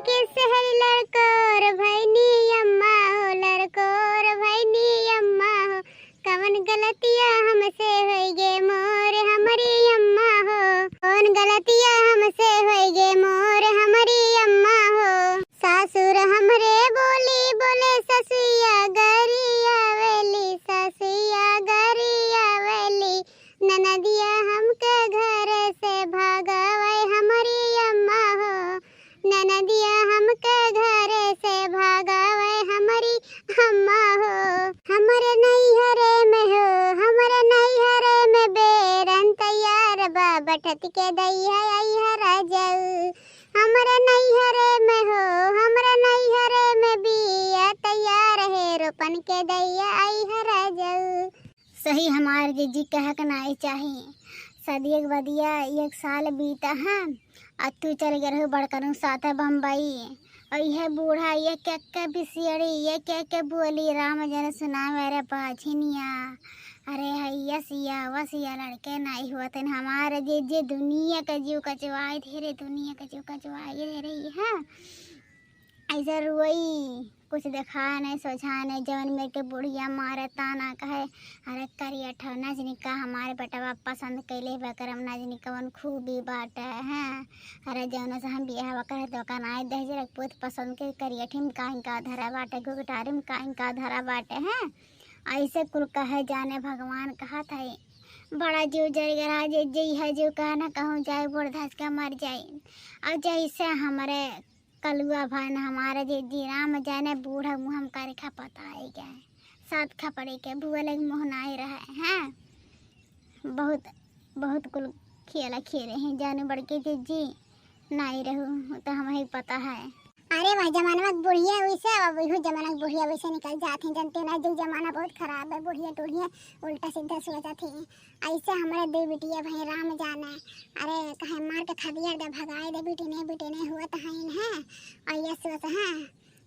के शहर लड़कोर भैनी अम्मा हो, लड़कोर भैनी अम्मा हो। कवन गलतिया हमसे होई गे मोर हमारी अम्मा हो, कौन गलतिया हमसे होई गे मोर हमारी अम्मा हो। सासुर हमरे बोली बोले ससुया गरिया वेली, ससुया गरिया वेली। ननदिया हमके घर से भागवे हमारी अम्मा हो, ननदिया हमके घर से भागवे हमारी अम्मा हो। हमरे नैहरे में हो, हमरे नैहरे में बेरन तैयार बा, बटत के दैया अइहरा जऊ। हमरे नैहरे में हो, हमरे नैहरे में बिया तैयार है, रोपन के दैया अइहरा जऊ। सही हमार जीजी कह के नहीं चाहिए। सदियक बदिया 1 साल बीता है, अब तू चल गए बड़कनू साथ बम्बई। और यह बूढ़ा ये क्या बिसियड़ी ये क्या बोली राम जन सुना मेरे पाछिनिया। अरे हैया सिया वसिया लड़के नहीं हुआ तेन हमारे जे दुनिया का जीव कचवाई धीरे, दुनिया का जीव कचवाई धीरे है। ऐसा रोई कुछ देखा नहीं सोचा नहीं, जवन में के बुढ़िया मारे ताना कहे अरे करिया ठना जनिका हमारे बेटा पसंद कैले बकरम ना जनिका वन खूबी बाटे हैं। अरे जवन से हम बियाह करे तो का नाई दे जरा पुत पसंद के करिया ठिम काइन का धरा बाटे, गुगटारी में काइन का धरा बाटे हैं। ऐसे कुल कहे जाने भगवान कहा था बड़ा जीव जल गया जे है जीव कहा ना कहूँ जाए बुढ़ धस के मर जाए। और जैसे हमारे कलुआ भाई हमारे जी राम जाने बूढ़ा मुँह हम करे खा पता ही गए, साथ खपड़े के बुआ लग मुँह नहीं रहे हैं। बहुत बहुत कुल खेले हैं जाने बड़ के जी नहीं रहू तो हमें पता है। अरे भाई जमाना में बुढ़िया वैसे अब वही जमाना में बुढ़िया वैसे निकल जाते हैं, जानते ना जो जमाना बहुत खराब है, बुढ़िया टूढ़िया उल्टा सीधा सोचती हैं। ऐसे हमारे दो बेटिया भाई राम जाना अरे कहे मार के खदिया दे भगाए दे बेटी ने हुआ तो है। और ये सोच है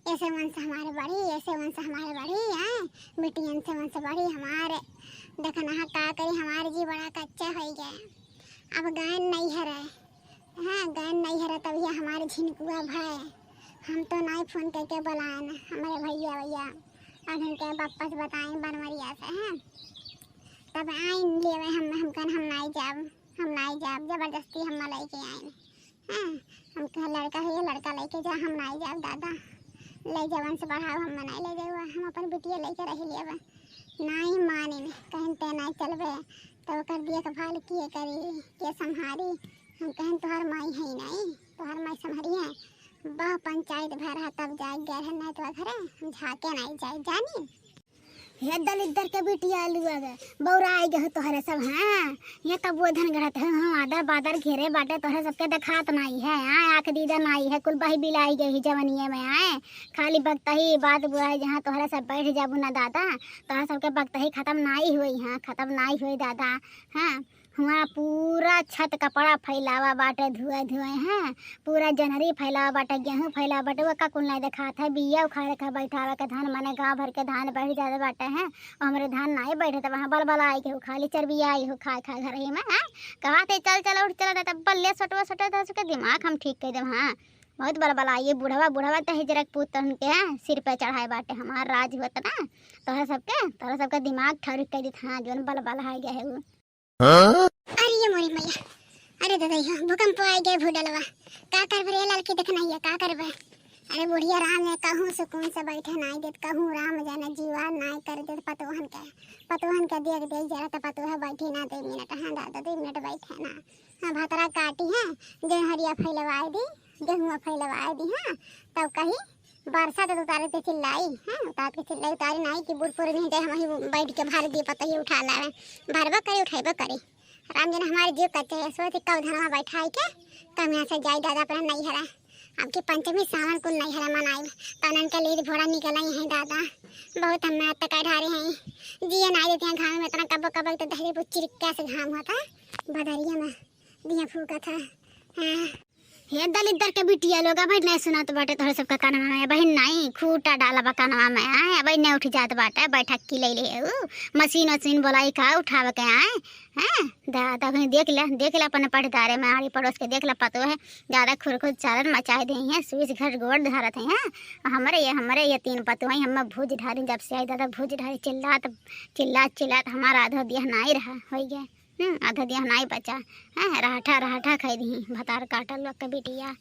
ऐसे वंश हमारे बड़ी, ऐसे वंश हमारे बड़ी है, बेटियन से वंश बड़ी हमारे देखना का करी हमारे जी बड़ा कच्चा हो गया। अब गायन नहीं है रहे हाँ, गायन नहीं है रहे तब ये हमारे झिनकुआ भाई हम तो नहीं फोन करके बुलाए ना हमारे भैया और उनके वापस बताएं बनवरिया से हैं, तब आइन ले हम नहीं जाब जबरदस्ती हम लेके आए हैं। हम कह लड़का है ये लड़का लेके जा, हम नहीं जाब दादा ले जवन से बढ़ाओ हम नहीं ले जाओ, हम अपन बिटिया लेके रह लिए नहीं माने कहते नहीं चलबे तो कर दिए भाल किए करी के संहारी। हम कहें तोहर माई है नहीं, तोहर माई संहारी है बह पंचायत भर है तब जाए गए है नहीं तो घरे हम झाके नहीं जाए जानी। ये दलित के बिटिया लुआ गए बौरा आई गए तोहरे सब हाँ, ये कब वो धन गढ़त है हम आदर बादर घेरे बाटे तोहरे सबके देखात नहीं है आए आँख दीदा नहीं है, कुल बही बिलाई गई जवनिए में आए खाली बगता ही बात बुआई जहाँ तोहरे सब बैठ जाबू ना दादा तोहरे सबके बगता ही खत्म नहीं हुई हाँ, खत्म नहीं हुई दादा हाँ। वहाँ पूरा छत कपड़ा फैलावा बाटे धुएं हैं, पूरा जनरी फैलावा बाटे गेहूँ फैलावा बाटे वो का कुल नहीं दिखात है। बिया उखाड़ के बैठावा के धान माने गाँव भर के धान बैठ जाते बाटे हैं और हमारे धान नहीं बैठे तो वहाँ बल आई के खाली चर्बिया आई हो खा घर ही में हाँ। कहा थे चल उठ चला तब बल्ले सटवा तो उसके दिमाग हम ठीक कर दे हाँ। बहुत बल आई बुढ़वा तो हिजरक पुत के सिर पे चढ़ाए बाटे हमार राज होता ना तोहरा सबके दिमाग ठहर कर दी हाँ जो बल आई गया है वो। अरे ये मोरी मैया अरे दादा भूकंप आ गए भूडलवा का करबे लड़की देखना है का करबे। अरे बुढ़िया राम ने कहूँ सुकून से बैठे नहीं देत कहूँ राम जाने जीवा नहीं कर दे पतोहन के देख दे जरा तो पतोह बैठी ना 2 मिनट हाँ दादा 2 मिनट बैठे ना हाँ भातरा काटी है गेहरिया फैलवाए दी गेहूँ फैलवाए दी हाँ तब कही बरसा तो उतारे थे चिल्लाई हाँ उतार के चिल्लाई उतारी नहीं कि बुढ़ नहीं दे हम बैठ के भर दिए पता ही उठा लावे भरबा करे उठेबा करे राम जन हमारे जीव कच्चे है सोच कब धनवा बैठाई के तब यहाँ से जाई दादा अपना नहीं हरा अब की पंचमी सावन कुल नहीं हरा मनाई तनन के लीड घोड़ा निकल आई है दादा बहुत हम नाट तक ढारे हैं जिया नहीं देते हैं घाम में इतना कब तो दहरी चिरक्का से घाम होता बदरिया में दिया फूका था हाँ। हे दलित के बिटिया लोग भाई नहीं सुना तो बाटे तोहरे सबका कानमा में बहन नहीं खूटा डाला बा कानमा में आए भाई नहीं उठ जात बाटे बैठक की ले ले मशीन वशीन बोलाई का उठाव के आए हैं दादा भाई देख ले अपने पटदारे में आड़ी पड़ोस के देख ला पतो है ज्यादा खुरखुर चालन मचाए दे हैं स्विच घर गोड़ धारत है हमारे ये तीन पतो है हम भूज ढारी जब से आई दादा भूज ढारी चिल्लात हमारा आधा दिया नहीं रहा हो गया आधा दिया नहीं बचा है राठा खाई दी भतार काटल लोग के बिटिया।